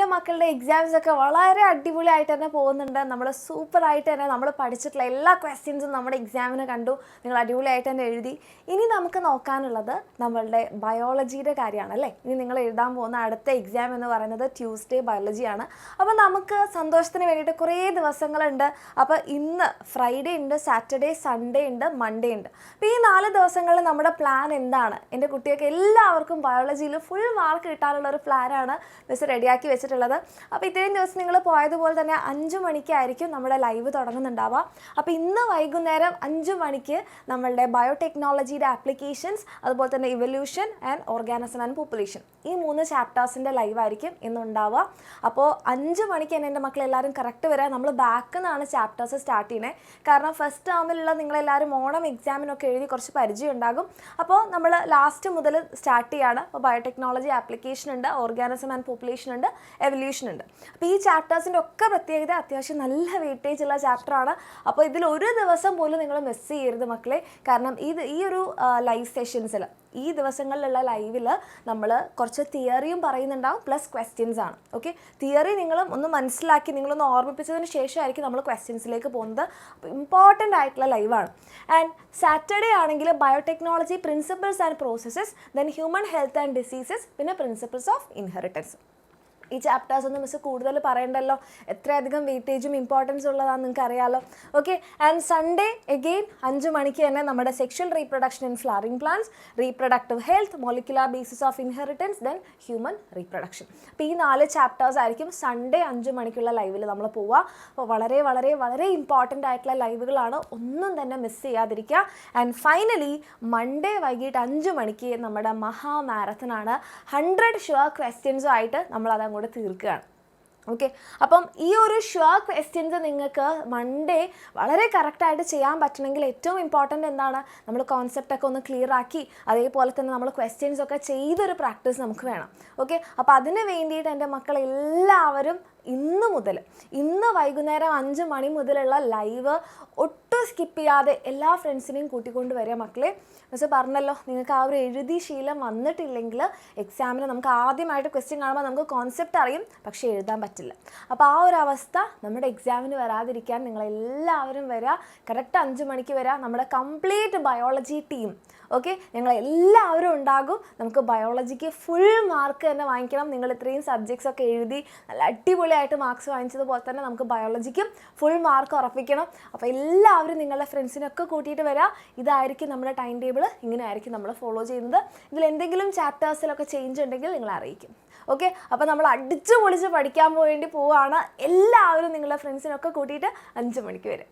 എൻ്റെ മക്കളുടെ എക്സാംസ് ഒക്കെ വളരെ അടിപൊളിയായിട്ട് തന്നെ പോകുന്നുണ്ട്. നമ്മൾ സൂപ്പറായിട്ട് തന്നെ നമ്മൾ പഠിച്ചിട്ടുള്ള എല്ലാ ക്വസ്റ്റ്യൻസും നമ്മുടെ എക്സാമിന് കണ്ടു. നിങ്ങൾ അടിപൊളിയായിട്ട് തന്നെ എഴുതി. ഇനി നമുക്ക് നോക്കാനുള്ളത് നമ്മളുടെ ബയോളജിയുടെ കാര്യമാണ് അല്ലേ. ഇനി നിങ്ങൾ എഴുതാൻ പോകുന്ന അടുത്ത എക്സാം എന്ന് പറയുന്നത് ട്യൂസ്ഡേ ബയോളജിയാണ്. അപ്പോൾ നമുക്ക് സന്തോഷത്തിന് വേണ്ടിയിട്ട് കുറേ ദിവസങ്ങളുണ്ട്. അപ്പോൾ ഇന്ന് ഫ്രൈഡേ ഉണ്ട്, സാറ്റർഡേ, സൺഡേ ഉണ്ട്, മൺഡേ ഉണ്ട്. അപ്പോൾ ഈ 4 ദിവസങ്ങളിൽ നമ്മുടെ പ്ലാൻ എന്താണ്? എൻ്റെ കുട്ടികൾക്ക് എല്ലാവർക്കും ബയോളജിയിൽ ഫുൾ മാർക്ക് കിട്ടാനുള്ള ഒരു പ്ലാനാണ് മിസ് റെഡിയാക്കി വെച്ചിട്ടുള്ളത്. അപ്പോൾ ഇത്രയും ദിവസം നിങ്ങൾ പോയതുപോലെ തന്നെ 5 മണിക്കായിരിക്കും നമ്മുടെ ലൈവ് തുടങ്ങുന്നുണ്ടാവുക. അപ്പോൾ ഇന്ന് വൈകുന്നേരം 5 മണിക്ക് നമ്മളുടെ ബയോടെക്നോളജിയുടെ ആപ്ലിക്കേഷൻസ്, അതുപോലെ തന്നെ evolution and organism and population, ഈ 3 ചാപ്റ്റേഴ്സിൻ്റെ ലൈവായിരിക്കും ഇന്നുണ്ടാവുക. അപ്പോൾ 5 മണിക്ക് തന്നെ എൻ്റെ മക്കളെല്ലാവരും കറക്റ്റ് വരാം. നമ്മൾ ബാക്കിൽ നിന്നാണ് ചാപ്റ്റേഴ്സ് സ്റ്റാർട്ട് ചെയ്യുന്നത്. കാരണം ഫസ്റ്റ് ടേമിലുള്ള നിങ്ങളെല്ലാവരും ഓണം എക്സാമിനൊക്കെ എഴുതി കുറച്ച് പരിചയം ഉണ്ടാകും. അപ്പോൾ നമ്മൾ ലാസ്റ്റ് മുതൽ സ്റ്റാർട്ട് ചെയ്യുകയാണ്. അപ്പോൾ ബയോടെക്നോളജി ആപ്ലിക്കേഷൻ ഉണ്ട്, ഓർഗാനിസം ആൻഡ് പോപ്പുലേഷൻ ഉണ്ട്, എവല്യൂഷൻ ഉണ്ട്. അപ്പോൾ ഈ ചാപ്റ്റേഴ്സിൻ്റെ ഒക്കെ പ്രത്യേകത അത്യാവശ്യം നല്ല വെയിറ്റേജ് ഉള്ള ചാപ്റ്ററാണ്. അപ്പോൾ ഇതിൽ ഒരു ദിവസം പോലും നിങ്ങൾ മിസ് ചെയ്യരുത് മക്കളെ. കാരണം ഈ ഒരു ലൈവ് സെഷൻസിൽ, ഈ ദിവസങ്ങളിലുള്ള ലൈവിൽ നമ്മൾ കുറച്ച് തിയറിയും പറയുന്നുണ്ടാവും, പ്ലസ് ക്വസ്റ്റ്യൻസ് ആണ്. ഓക്കെ, തിയറി നിങ്ങളും ഒന്ന് മനസ്സിലാക്കി നിങ്ങളൊന്ന് ഓർമ്മിപ്പിച്ചതിന് ശേഷമായിരിക്കും നമ്മൾ ക്വസ്റ്റ്യൻസിലേക്ക് പോകുന്നത്. അപ്പോൾ ഇമ്പോർട്ടൻ്റ് ആയിട്ടുള്ള ലൈവാണ്. ആൻഡ് സാറ്റർഡേ ആണെങ്കിൽ biotechnology principles and processes, then human health and diseases, പിന്നെ പ്രിൻസിപ്പിൾസ് ഓഫ് ഇൻഹെറിറ്റൻസ്. ഈ ചാപ്റ്റേഴ്സ് ഒന്നും മിസ് കൂടുതൽ പറയണ്ടല്ലോ, എത്രയധികം വെയിറ്റേജും ഇമ്പോർട്ടൻസ് ഉള്ളതാണെന്ന് നിങ്ങൾക്ക് അറിയാമല്ലോ. ഓക്കെ, ആൻഡ് സൺഡേ എഗെയിൻ 5 മണിക്ക് തന്നെ നമ്മുടെ sexual reproduction in flowering plants, reproductive health, molecular basis of inheritance, then human reproduction. അപ്പോൾ ഈ 4 ചാപ്റ്റേഴ്സ് ആയിരിക്കും സൺഡേ 5 മണിക്കുള്ള ലൈവിൽ നമ്മൾ പോവുക. അപ്പോൾ വളരെ വളരെ വളരെ ഇമ്പോർട്ടൻ്റ് ആയിട്ടുള്ള ലൈവുകളാണ്, ഒന്നും തന്നെ മിസ് ചെയ്യാതിരിക്കുക. ആൻഡ് ഫൈനലി മൺഡേ വൈകിട്ട് 5 മണിക്ക് നമ്മുടെ മഹാ മാരത്തനാണ്. 100 ഷുവർ ക്വസ്റ്റ്യൻസും ആയിട്ട് നമ്മളത് അങ്ങോട്ട് തീർക്കുകയാണ്. ഓക്കെ, അപ്പം ഈ ഒരു ഷുവർ ക്വസ്റ്റ്യൻസ് നിങ്ങൾക്ക് മൺഡേ വളരെ കറക്റ്റായിട്ട് ചെയ്യാൻ പറ്റണമെങ്കിൽ ഏറ്റവും ഇമ്പോർട്ടൻ്റ് എന്താണ്? നമ്മൾ കോൺസെപ്റ്റൊക്കെ ഒന്ന് ക്ലിയർ ആക്കി, അതേപോലെ തന്നെ നമ്മൾ ക്വസ്റ്റ്യൻസ് ഒക്കെ ചെയ്തൊരു പ്രാക്ടീസ് നമുക്ക് വേണം. ഓക്കെ, അപ്പോൾ അതിന് വേണ്ടിയിട്ട് എൻ്റെ മക്കളെല്ലാവരും ഇന്ന് വൈകുന്നേരം 5 മണി മുതലുള്ള ലൈവ് ഒട്ടും സ്കിപ്പ് ചെയ്യാതെ എല്ലാ ഫ്രണ്ട്സിനെയും കൂട്ടിക്കൊണ്ട് വരിക മക്കളെ. പക്ഷേ പറഞ്ഞല്ലോ, നിങ്ങൾക്ക് ആ ഒരു എഴുതി ശീലം വന്നിട്ടില്ലെങ്കിൽ എക്സാമിന് നമുക്ക് ആദ്യമായിട്ട് ക്വസ്റ്റ്യൻ കാണുമ്പോൾ നമുക്ക് കോൺസെപ്റ്റ് അറിയും, പക്ഷേ എഴുതാൻ പറ്റില്ല. അപ്പോൾ ആ ഒരു അവസ്ഥ നമ്മുടെ എക്സാമിന് വരാതിരിക്കാൻ നിങ്ങളെല്ലാവരും വരിക. കറക്റ്റ് 5 മണിക്ക് വരിക. നമ്മുടെ കംപ്ലീറ്റ് ബയോളജി ടീം, ഓക്കെ, ഞങ്ങളെല്ലാവരും ഉണ്ടാകും. നമുക്ക് ബയോളജിക്ക് ഫുൾ മാർക്ക് തന്നെ വാങ്ങിക്കണം. നിങ്ങൾ ഇത്രയും സബ്ജക്ട്സ് ഒക്കെ എഴുതി നല്ല അടിപൊളിയായിട്ട് മാർക്സ് വാങ്ങിച്ചതുപോലെ തന്നെ നമുക്ക് ബയോളജിക്കും ഫുൾ മാർക്ക് ഉറപ്പിക്കണം. അപ്പോൾ എല്ലാവരും നിങ്ങളുടെ ഫ്രണ്ട്സിനൊക്കെ കൂട്ടിയിട്ട് വരിക. ഇതായിരിക്കും നമ്മുടെ ടൈം ടേബിൾ, ഇങ്ങനെ ആയിരിക്കും നമ്മൾ ഫോളോ ചെയ്യുന്നത്. ഇതിൽ എന്തെങ്കിലും ചാപ്റ്റേഴ്സിലൊക്കെ ചേഞ്ച് ഉണ്ടെങ്കിൽ നിങ്ങൾ അറിയിക്കും. ഓക്കെ, അപ്പോൾ നമ്മൾ അടിച്ചു പൊളിച്ച് പഠിക്കാൻ വേണ്ടി പോവുകയാണ്. എല്ലാവരും നിങ്ങളുടെ ഫ്രണ്ട്സിനൊക്കെ കൂട്ടിയിട്ട് 5 മണിക്ക് വരും.